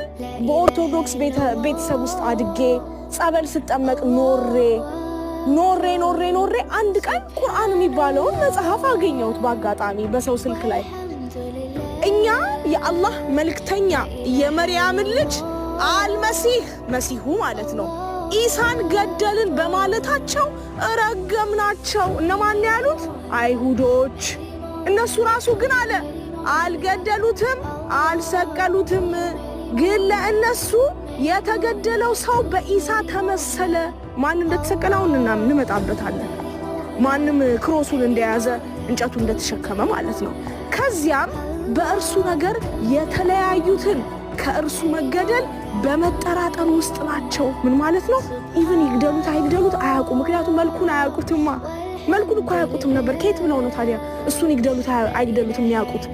ይባላል በኦርቶዶክስ ቤተሰብ ውስጥ አድጌ ጸበል ስጠመቅ ኖሬ አንድ ቀን ቁርአን የሚባለውን መጽሐፍ አገኘሁት በአጋጣሚ በሰው ስልክ ላይ። እኛ የአላህ መልእክተኛ የመርያምን ልጅ መሲሁ ማለት ነው ኢሳን ገደልን በማለታቸው ረገምናቸው። እነማን ያሉት? አይሁዶች። እነሱ ራሱ ግን አለ አልገደሉትም፣ አልሰቀሉትም። ግን ለእነሱ የተገደለው ሰው በኢሳ ተመሰለ። ማን እንደተሰቀለውን እንመጣበታለን። ማንም ክሮሱን እንደያዘ እንጨቱ እንደተሸከመ ማለት ነው። ከዚያም በእርሱ ነገር የተለያዩትን ከእርሱ መገደል በመጠራጠር ውስጥ ናቸው። ምን ማለት ነው? ኢቭን ይግደሉት አይግደሉት አያውቁም። ምክንያቱም መልኩን አያውቁትማ። መልኩን እኮ አያውቁትም ነበር። ከየት ብለው ነው ታዲያ እሱን ይግደሉት አይግደሉት የሚያውቁት?